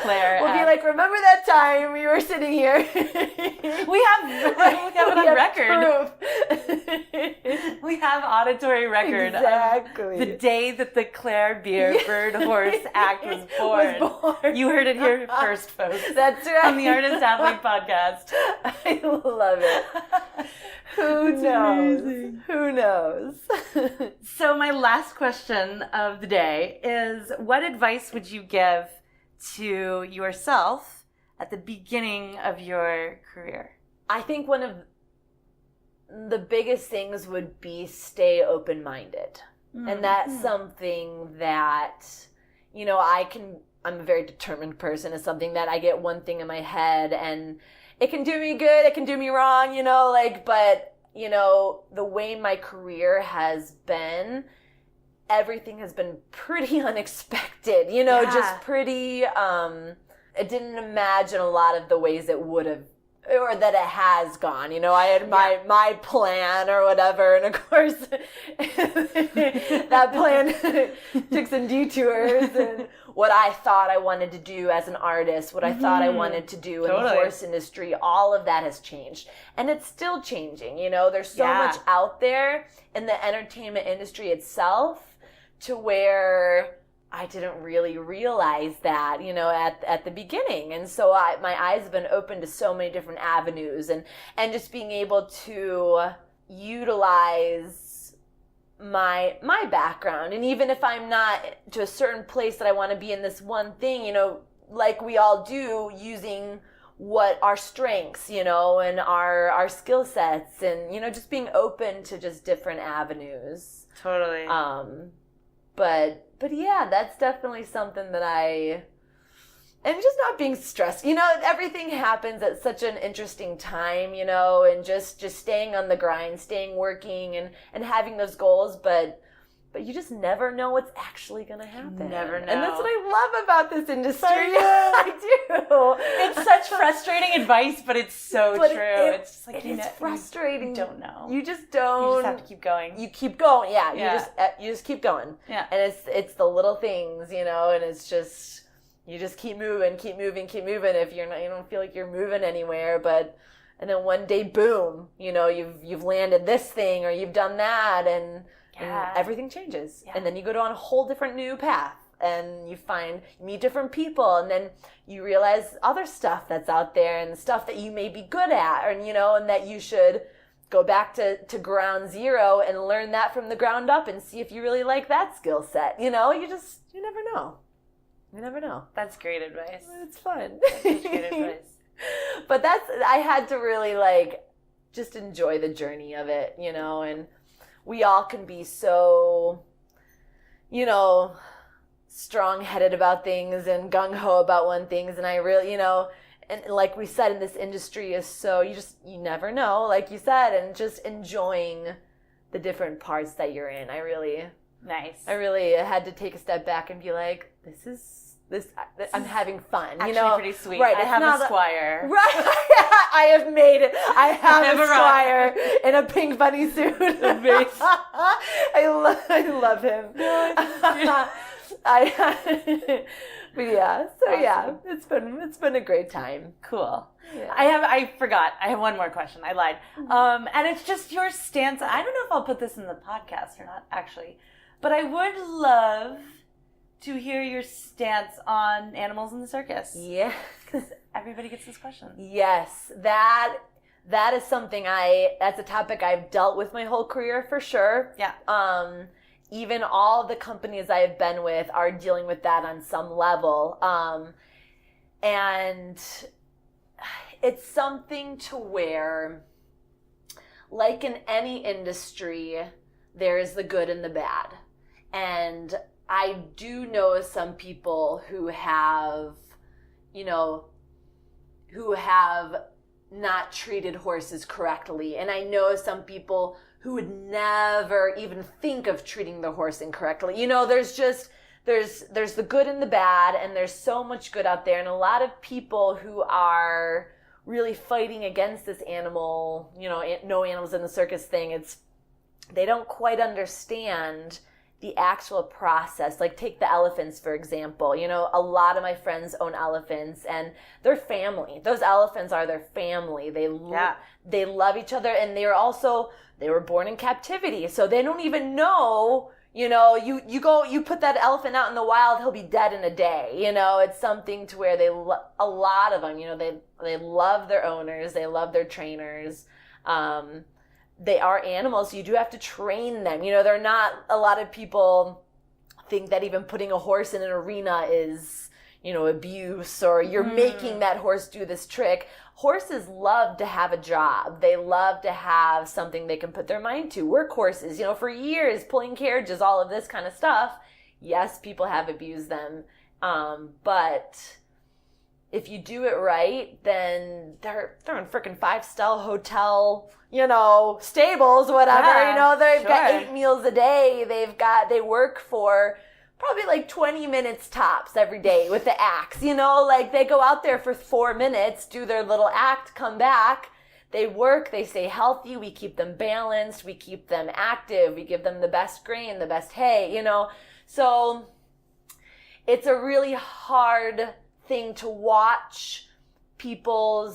S1: Claire.
S2: We'll be like, remember that time we were sitting here?
S1: We have it on record.
S2: Proof.
S1: We have auditory record
S2: Exactly.
S1: of the day that the Claire Beer bird horse act was born. You heard it here first, folks.
S2: That's right.
S1: On the Artist Athlete Podcast.
S2: I love it. Who knows? Amazing. Who knows?
S1: So my last question of the day is, what advice would you give to yourself at the beginning of your career?
S2: I think one of the biggest things would be stay open-minded. Mm-hmm. And that's something that, I'm a very determined person. It's something that I get one thing in my head and it can do me good, it can do me wrong, but the way my career has been, everything has been pretty unexpected, you know, just pretty, I didn't imagine a lot of the ways it would have, or that it has gone. You know, I had my plan or whatever, and of course that plan took some detours, and what I thought I wanted to do as an artist, what I thought I wanted to do in the horse industry, all of that has changed. And it's still changing, you know, there's so much out there in the entertainment industry itself to where I didn't really realize that, you know, at the beginning. And so my eyes have been open to so many different avenues, and just being able to utilize my background. And even if I'm not to a certain place that I want to be in this one thing, you know, like we all do, using what our strengths, you know, and our skill sets, and, you know, just being open to just different avenues.
S1: Totally.
S2: But yeah, that's definitely something that and just not being stressed. You know, everything happens at such an interesting time, you know, and just staying on the grind, staying working, and having those goals, but you just never know what's actually going to happen.
S1: Never know.
S2: And that's what I love about this industry. I do.
S1: It's such frustrating advice, but it's so true. It's just like,
S2: it's frustrating.
S1: You don't know.
S2: You just don't.
S1: You just have to keep going.
S2: You keep going. Yeah. You just keep going.
S1: Yeah.
S2: And it's the little things, you know, and it's just, you just keep moving. If you don't feel like you're moving anywhere, and then one day, boom, you know, you've landed this thing, or you've done that, and everything changes. Yeah. And then you go down a whole different new path, and you meet different people, and then you realize other stuff that's out there, and stuff that you may be good at, and, you know, and that you should go back to ground zero and learn that from the ground up and see if you really like that skill set. You know, you never know. You never know.
S1: That's great advice.
S2: It's fun.
S1: That's such good advice.
S2: But I had to really, just enjoy the journey of it, you know, and we all can be so, you know, strong-headed about things and gung-ho about one things, and I really, you know, and like we said, in this industry is so, you never know, like you said, and just enjoying the different parts that you're in. I really had to take a step back and be like, I'm having fun.
S1: Actually,
S2: you know,
S1: pretty sweet.
S2: Right,
S1: I have a squire.
S2: Right, I have made it. I have a squire in a pink bunny suit. I love him. But yeah, so awesome. Yeah, it's been a great time.
S1: Cool.
S2: Yeah.
S1: I forgot. I have one more question. I lied. And it's just your stance. I don't know if I'll put this in the podcast or not, actually, but I would love to hear your stance on animals in the circus.
S2: Yeah.
S1: Because everybody gets this question.
S2: Yes. That is something that's a topic I've dealt with my whole career, for sure.
S1: Yeah.
S2: Even all the companies I have been with are dealing with that on some level. And it's something to where, like in any industry, there is the good and the bad. And I do know some people who have not treated horses correctly. And I know some people who would never even think of treating the horse incorrectly. You know, there's the good and the bad, and there's so much good out there. And a lot of people who are really fighting against this animal, you know, no animals in the circus thing, they don't quite understand the actual process. Like, take the elephants, for example. You know, a lot of my friends own elephants, and they're family. Those elephants are their family. They love each other, and they were born in captivity, so they don't even know, you know, you put that elephant out in the wild, he'll be dead in a day. You know, it's something to where a lot of them, you know, they love their owners, they love their trainers. They are animals, so you do have to train them. You know, they're not, a lot of people think that even putting a horse in an arena is, you know, abuse, or you're making that horse do this trick. Horses love to have a job. They love to have something they can put their mind to. Work horses, you know, for years, pulling carriages, all of this kind of stuff. Yes, people have abused them, but if you do it right, then they're in freaking 5-star hotel, you know, stables, whatever.
S1: Yeah,
S2: you know, they've got
S1: sure.
S2: 8 meals a day. They work for probably like 20 minutes tops every day with the acts. You know, like they go out there for 4 minutes, do their little act, come back. They work, they stay healthy, we keep them balanced, we keep them active, we give them the best grain, the best hay, you know. So it's a really hard thing to watch people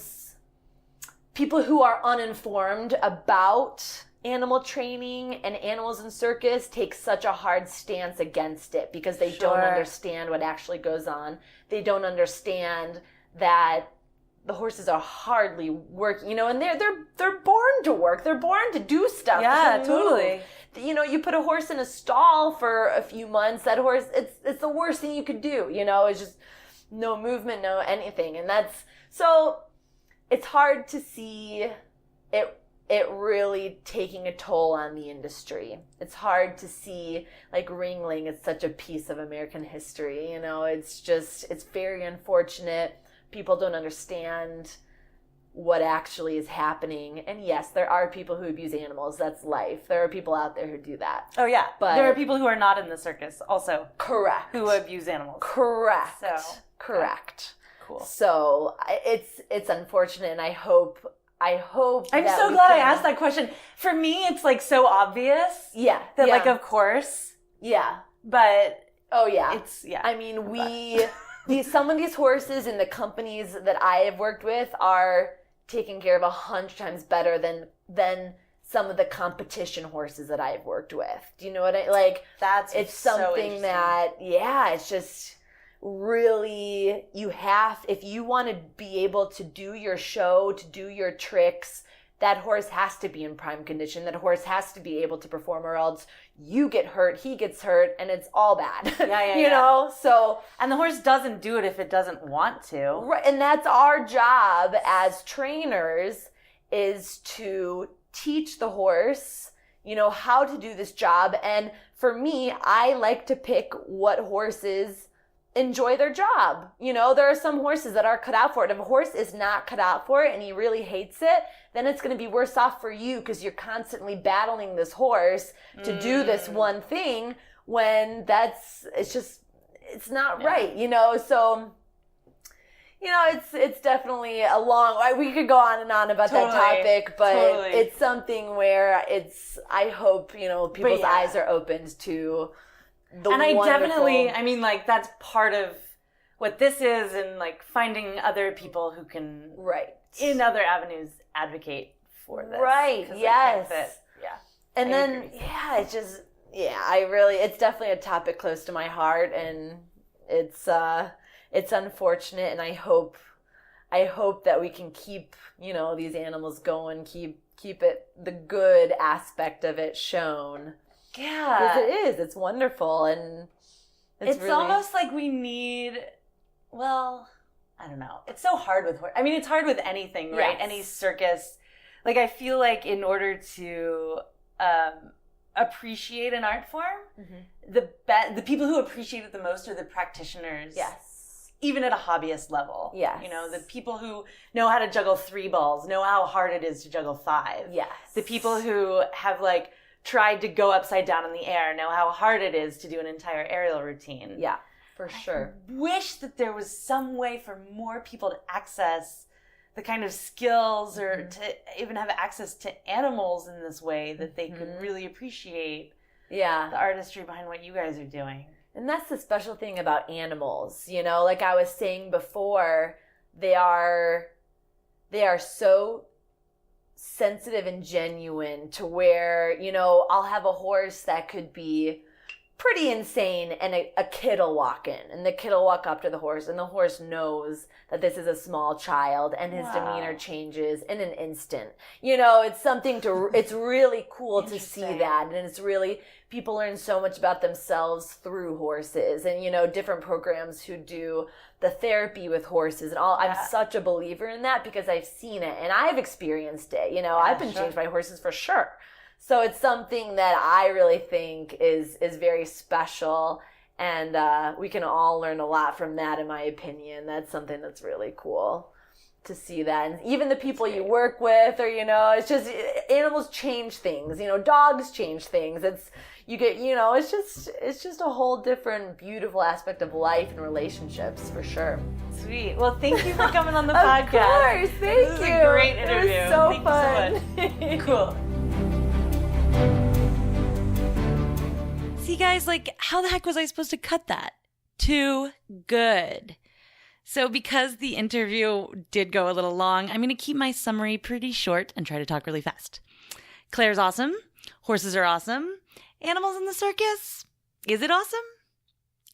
S2: who are uninformed about animal training and animals in circus take such a hard stance against it because they don't understand what actually goes on. They don't understand that the horses are hardly working, you know, and they're born to work. They're born to do stuff.
S1: Yeah,
S2: to move.
S1: totally.
S2: You know, you put a horse in a stall for a few months, that horse, it's the worst thing you could do, you know, it's just no movement, no anything. And so it's hard to see it really taking a toll on the industry. It's hard to see, like, ringling is such a piece of American history, you know, it's very unfortunate. People don't understand what actually is happening. And yes, there are people who abuse animals. That's life. There are people out there who do that.
S1: Oh, yeah.
S2: But
S1: there are people who are not in the circus also.
S2: Correct.
S1: Who abuse animals.
S2: Correct.
S1: So,
S2: correct.
S1: Cool.
S2: So it's unfortunate, and I hope
S1: I'm
S2: that
S1: so
S2: we
S1: glad I
S2: can-
S1: asked that question. For me, it's like so obvious.
S2: Yeah.
S1: That
S2: yeah.
S1: like, of course.
S2: Yeah.
S1: But
S2: Oh, yeah.
S1: it's, yeah.
S2: I mean, some of these horses in the companies that I have worked with are taken care of 100 times better than some of the competition horses that I've worked with. Do you know what it's
S1: so
S2: something
S1: interesting.
S2: that, it's just really, if you want to be able to do your show, to do your tricks, that horse has to be in prime condition. That horse has to be able to perform, or else you get hurt, he gets hurt, and it's all bad. You know? So,
S1: And the horse doesn't do it if it doesn't want to.
S2: right, and that's our job as trainers, is to teach the horse, you know, how to do this job. And for me, I like to pick what horses enjoy their job. You know, there are some horses that are cut out for it. If a horse is not cut out for it and he really hates it, then it's going to be worse off for you, because you're constantly battling this horse to do this one thing when it's not right, you know? So, you know, it's definitely a long, we could go on and on about that topic, but it's something where I hope, you know, people's eyes are opened to the
S1: And I
S2: wonderful...
S1: definitely, I mean, like, that's part of what this is, and like finding other people who can,
S2: Right.
S1: in other avenues, advocate for this.
S2: Right,
S1: 'Cause I
S2: yes.
S1: think that,
S2: And
S1: I
S2: then,
S1: agree.
S2: it's definitely a topic close to my heart, and it's unfortunate, and I hope that we can keep, you know, these animals going, keep it, the good aspect of it shown.
S1: Yeah.
S2: Because it's wonderful, and
S1: It's
S2: really...
S1: almost like we need, well, I don't know. It's so hard with horse. I mean, it's hard with anything, right?
S2: Yes.
S1: Any circus. Like, I feel like in order to appreciate an art form, the people who appreciate it the most are the practitioners.
S2: Yes.
S1: Even at a hobbyist level.
S2: Yes.
S1: You know, the people who know how to juggle 3 balls, know how hard it is to juggle 5.
S2: Yes.
S1: The people who have, like, tried to go upside down in the air know how hard it is to do an entire aerial routine.
S2: Yeah, for sure.
S1: I wish that there was some way for more people to access the kind of skills, or to even have access to animals in this way, that they could really appreciate the artistry behind what you guys are doing.
S2: And that's the special thing about animals, you know, like I was saying before, they are so sensitive and genuine, to where, you know, I'll have a horse that could be pretty insane, and a kid will walk in, and the kid will walk up to the horse, and the horse knows that this is a small child, and his demeanor changes in an instant. You know, it's really cool to see that, and it's really, people learn so much about themselves through horses, and, you know, different programs who do the therapy with horses and all. I'm such a believer in that, because I've seen it and I've experienced it. You know, I've been changed by horses for sure. So it's something that I really think is very special, And we can all learn a lot from that, in my opinion. That's something that's really cool to see that. And even the people you work with, or, it's just, animals change things. Dogs change things. It's just a whole different, beautiful aspect of life and relationships, for sure.
S1: Sweet. Well, thank you for coming on the podcast.
S2: Of course, thank you.
S1: This was a great interview.
S2: It was so
S1: Thank you so much. Cool. See, guys, how the heck was I supposed to cut that? Too good. So because the interview did go a little long, I'm going to keep my summary pretty short and try to talk really fast. Claire's awesome. Horses are awesome. Animals in the circus? Is it awesome?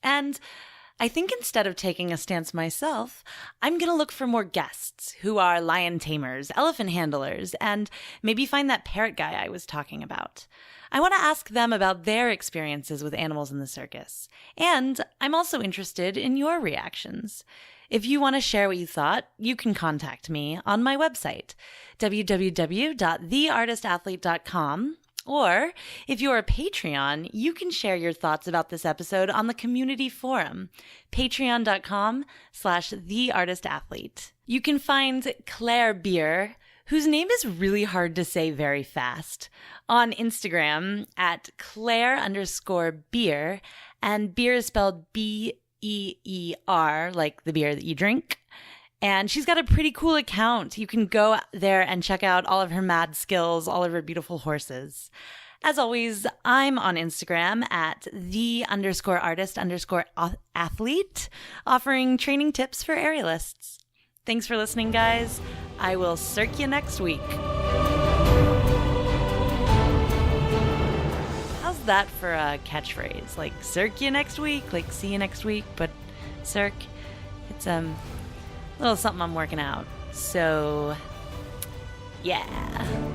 S1: And I think instead of taking a stance myself, I'm going to look for more guests who are lion tamers, elephant handlers, and maybe find that parrot guy I was talking about. I want to ask them about their experiences with animals in the circus. And I'm also interested in your reactions. If you want to share what you thought, you can contact me on my website, www.theartistathlete.com. Or if you're a Patreon, you can share your thoughts about this episode on the community forum, patreon.com/theartistathlete. You can find Claire Beer, whose name is really hard to say very fast, on Instagram at Claire_beer, and beer is spelled B-E-E-R, like the beer that you drink. And she's got a pretty cool account. You can go there and check out all of her mad skills, all of her beautiful horses. As always, I'm on Instagram at _artist_athlete, offering training tips for aerialists. Thanks for listening, guys. I will cirque you next week. How's that for a catchphrase? Like, cirque you next week, like see you next week, but cirque, it's a little something I'm working out. So, yeah.